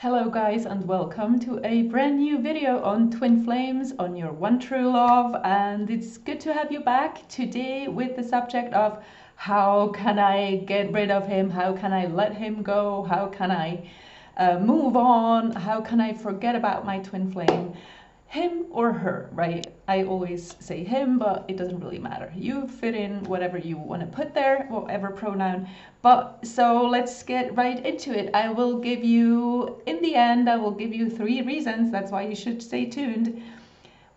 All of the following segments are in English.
Hello guys, and welcome to a brand new video on twin flames, on your one true love. And it's good to have you back today with the subject of how can I get rid of him, how can I let him go, how can I move on, how can I forget about my twin flame, him or her, right? I always say him, but it doesn't really matter. You fit in whatever you want to put there, whatever pronoun. But so let's get right into it. I will give you, in the end, I will give you 3 reasons. That's why you should stay tuned.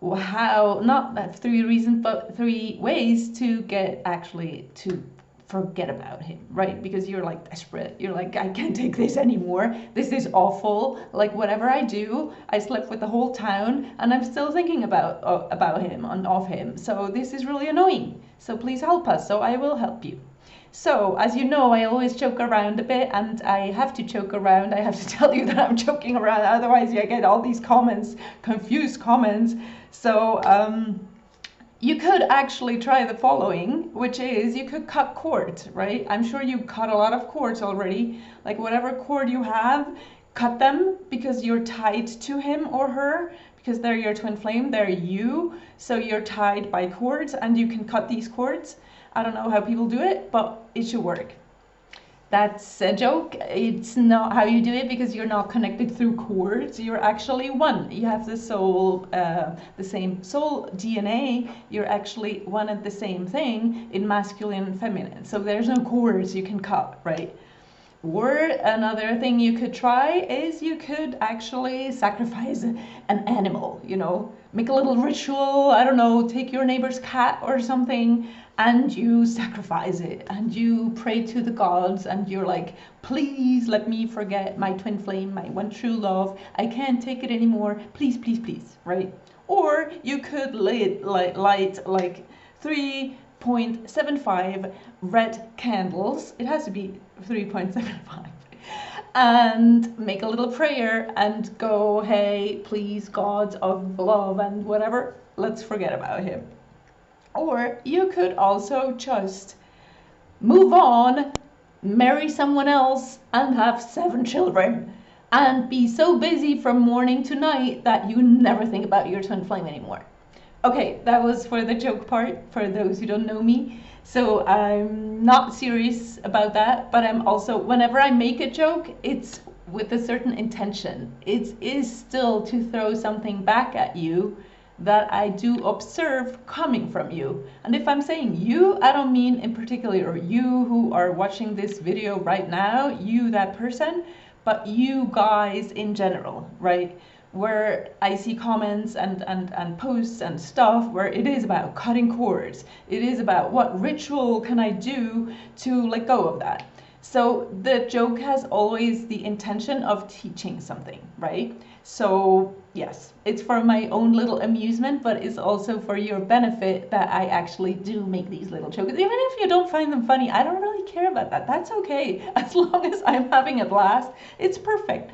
How, not that 3 reasons, but 3 ways to get actually to forget about him, right? Because you're like desperate. You're like, I can't take this anymore. This is awful. Like whatever I do, I slept with the whole town and I'm still thinking about him and of him. So this is really annoying. So please help us. So I will help you. So, as you know, I always joke around a bit, and I have to joke around. I have to tell you that I'm joking around, otherwise I get all these comments, confused comments. So, you could actually try the following, which is you could cut cords, right? I'm sure you cut a lot of cords already. Like whatever cord you have, cut them because you're tied to him or her, because they're your twin flame, they're you. So you're tied by cords and you can cut these cords. I don't know how people do it, but it should work. That's a joke. It's not how you do it because you're not connected through cords. You're actually one. You have the soul, the same soul DNA. You're actually one and the same thing in masculine and feminine. So there's no cords you can cut, right? Or another thing you could try is you could actually sacrifice an animal, you know, make a little ritual. I don't know, take your neighbor's cat or something and you sacrifice it and you pray to the gods and you're like, please let me forget my twin flame, my one true love. I can't take it anymore. Please, please, please, right? Or you could light like 3.75 red candles. It has to be 3.75. And make a little prayer and go, hey, please, gods of love and whatever, let's forget about him. Or you could also just move on, marry someone else and have 7 children and be so busy from morning to night that you never think about your twin flame anymore. Okay, that was for the joke part, for those who don't know me. So I'm not serious about that, but I'm also, whenever I make a joke, it's with a certain intention. It is still to throw something back at you that I do observe coming from you. And if I'm saying you, I don't mean in particular you who are watching this video right now, you, that person, but you guys in general, right? Where I see comments and posts and stuff where it is about cutting cords. It is about what ritual can I do to let go of that. So the joke has always the intention of teaching something, right? So yes, it's for my own little amusement, but it's also for your benefit that I actually do make these little jokes. Even if you don't find them funny, I don't really care about that. That's okay. As long as I'm having a blast, it's perfect.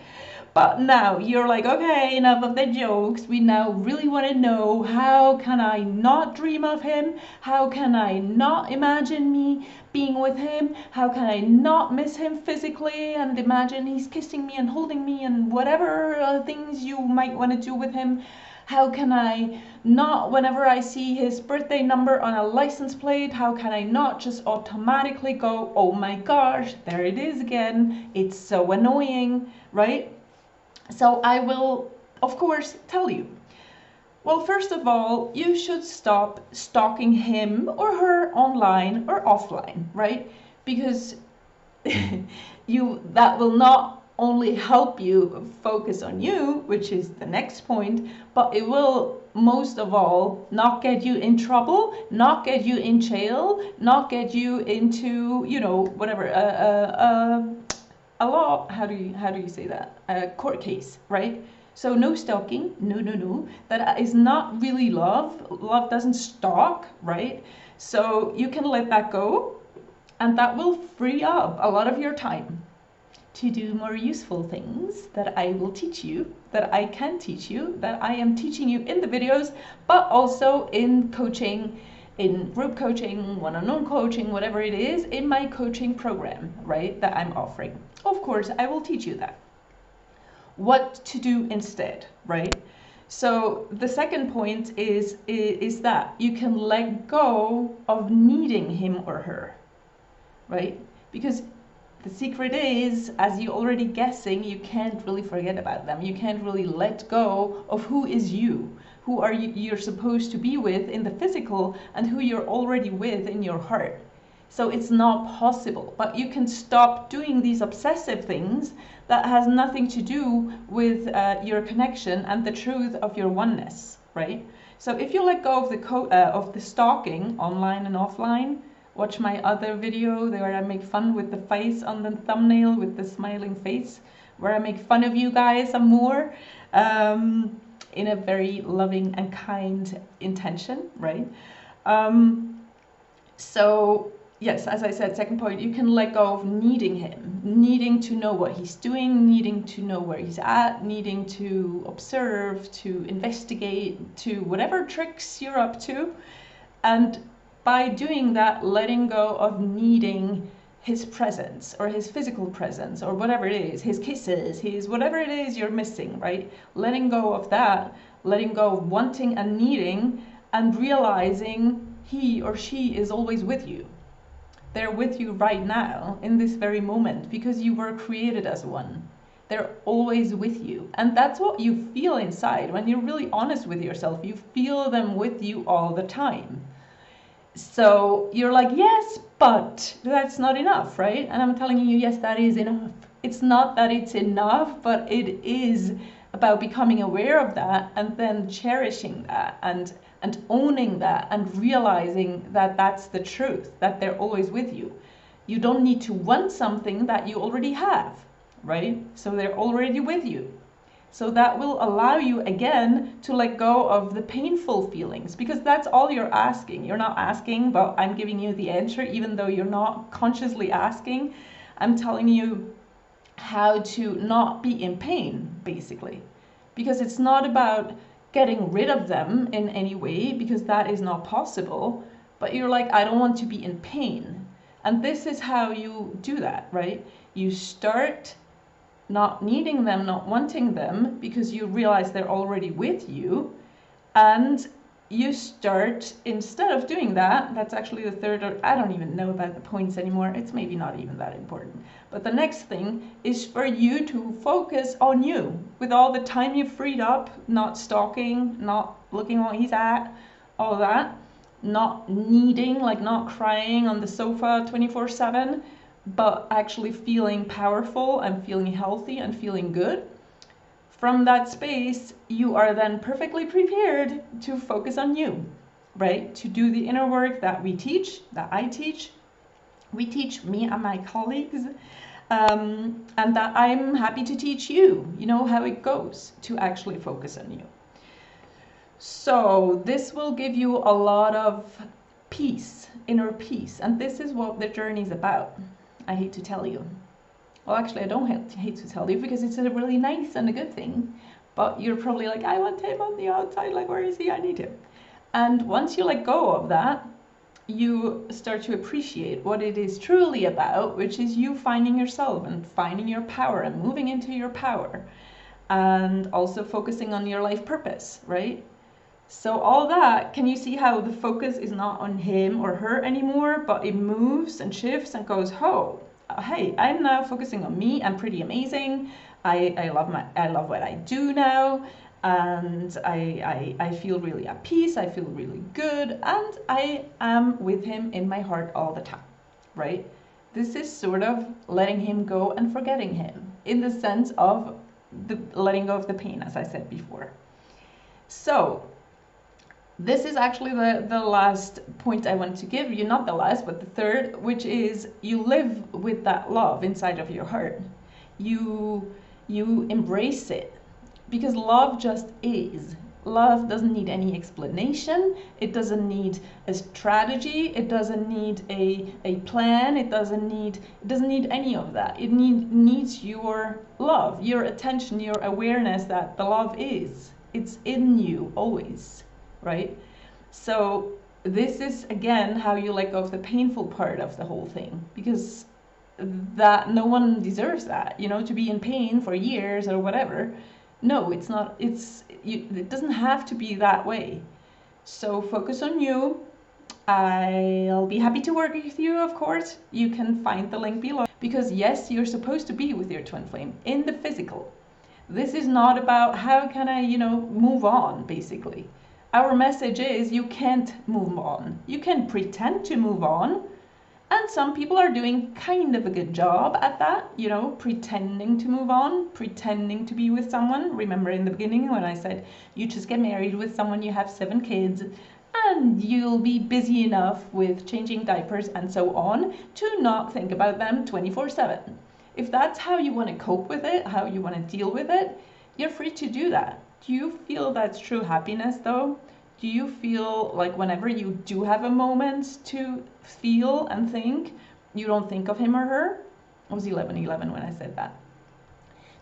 But now you're like, okay, enough of the jokes. We now really want to know, how can I not dream of him? How can I not imagine me being with him? How can I not miss him physically and imagine he's kissing me and holding me and whatever things you might want to do with him? How can I not, whenever I see his birthday number on a license plate, how can I not just automatically go, oh my gosh, there it is again. It's so annoying, right? So I will, of course, tell you. Well, first of all, you should stop stalking him or her online or offline, right? Because that will not only help you focus on you, which is the next point, but it will most of all not get you in trouble, not get you in jail, not get you into, you know, whatever, a law, how do you say that? A court case, right? So no stalking, no. That is not really love. Love doesn't stalk, right? So you can let that go, and that will free up a lot of your time to do more useful things that I will teach you, that I can teach you, that I am teaching you in the videos, but also in coaching, in group coaching, one-on-one coaching, whatever it is, in my coaching program, right, that I'm offering. Of course, I will teach you that. what to do instead, right? So the second point is that you can let go of needing him or her, right? Because the secret is, as you're already guessing, you can't really forget about them. You can't really let go of who is you, who are you're supposed to be with in the physical, and who you're already with in your heart. So it's not possible, but you can stop doing these obsessive things that has nothing to do with your connection and the truth of your oneness, right? So if you let go of the stalking, online and offline, watch my other video where I make fun with the face on the thumbnail with the smiling face, where I make fun of you guys some more, in a very loving and kind intention, right? So yes, as I said, second point, you can let go of needing him, needing to know what he's doing, needing to know where he's at, needing to observe, to investigate, to whatever tricks you're up to. And by doing that, letting go of needing his presence or his physical presence or whatever it is, his kisses, his whatever it is you're missing, right? Letting go of that, letting go of wanting and needing, and realizing he or she is always with you. They're with you right now in this very moment because you were created as one. They're always with you. And that's what you feel inside. When you're really honest with yourself, you feel them with you all the time. So you're like, yes, but that's not enough, right? And I'm telling you, yes, that is enough. It's not that it's enough, but it is about becoming aware of that and then cherishing that and owning that and realizing that that's the truth, that they're always with you. You don't need to want something that you already have, right? So they're already with you. So that will allow you again to let go of the painful feelings, because that's all you're asking. You're not asking, but I'm giving you the answer, even though you're not consciously asking. I'm telling you how to not be in pain, basically, because it's not about getting rid of them in any way, because that is not possible. But you're like, I don't want to be in pain. And this is how you do that, right? You start not needing them, not wanting them, because you realize they're already with you. And you start, instead of doing that, that's actually the third, or I don't even know about the points anymore. It's maybe not even that important. But the next thing is for you to focus on you. With all the time you've freed up, not stalking, not looking what he's at, all that, not needing, like not crying on the sofa 24/7, but actually feeling powerful and feeling healthy and feeling good. From that space, you are then perfectly prepared to focus on you, right? To do the inner work that we teach, that I teach, we teach, me and my colleagues, and that I'm happy to teach you, you know, how it goes to actually focus on you. So this will give you a lot of peace, inner peace, and this is what the journey is about. I hate to tell you. Well, actually, I don't hate to tell you, because it's a really nice and a good thing. But you're probably like, I want him on the outside. Like, where is he? I need him. And once you let go of that, you start to appreciate what it is truly about, which is you finding yourself and finding your power and moving into your power. And also focusing on your life purpose, right? So all that, can you see how the focus is not on him or her anymore, but it moves and shifts and goes, oh, hey, I'm now focusing on me. I'm pretty amazing. I love what I do now, and I feel really at peace. I feel really good, and I am with him in my heart all the time, right? This is sort of letting him go and forgetting him, in the sense of the letting go of the pain, as I said before. So this is actually the last point I want to give you, not the last, but the third, which is you live with that love inside of your heart. You embrace it, because love just is. Love doesn't need any explanation. It doesn't need a strategy. It doesn't need a plan. It doesn't need any of that. It needs your love, your attention, your awareness that the love is. It's in you always. Right? So this is, again, how you let go of the painful part of the whole thing, because that no one deserves that, you know, to be in pain for years or whatever. No, it's not. It doesn't have to be that way. So focus on you. I'll be happy to work with you, of course. You can find the link below. Because yes, you're supposed to be with your twin flame in the physical. This is not about how can I, you know, move on, basically. Our message is you can't move on. You can pretend to move on. And some people are doing kind of a good job at that, you know, pretending to move on, pretending to be with someone. Remember in the beginning when I said you just get married with someone, you have 7 kids, and you'll be busy enough with changing diapers and so on to not think about them 24/7. If that's how you want to cope with it, how you want to deal with it, you're free to do that. Do you feel that's true happiness though? Do you feel like whenever you do have a moment to feel and think, you don't think of him or her? It was 11:11 when I said that.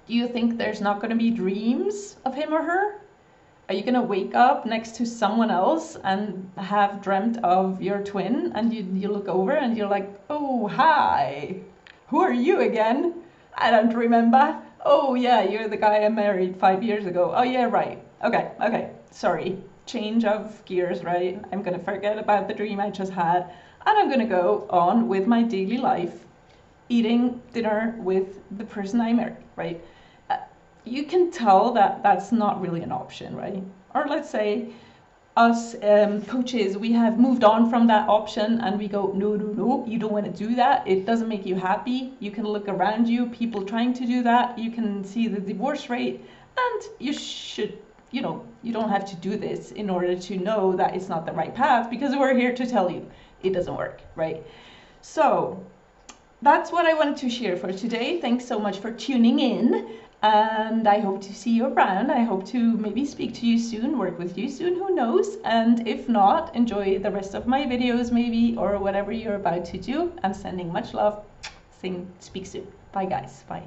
Do you think there's not going to be dreams of him or her? Are you going to wake up next to someone else and have dreamt of your twin, and you look over and you're like, oh, hi, who are you again? I don't remember. Oh yeah, you're the guy I married 5 years ago. Oh yeah, right. Okay, sorry. Change of gears, right? I'm going to forget about the dream I just had, and I'm going to go on with my daily life, eating dinner with the person I married, right? You can tell that that's not really an option, right? Or let's say us coaches, we have moved on from that option and we go, no, you don't want to do that. It doesn't make you happy. You can look around you, people trying to do that. You can see the divorce rate, and you should, you know, you don't have to do this in order to know that it's not the right path, because we're here to tell you it doesn't work, right? So that's what I wanted to share for today. Thanks so much for tuning in, and I hope to see you around. I hope to maybe speak to you soon, work with you soon, who knows? And if not, enjoy the rest of my videos maybe, or whatever you're about to do. I'm sending much love. Speak soon. Bye guys. Bye.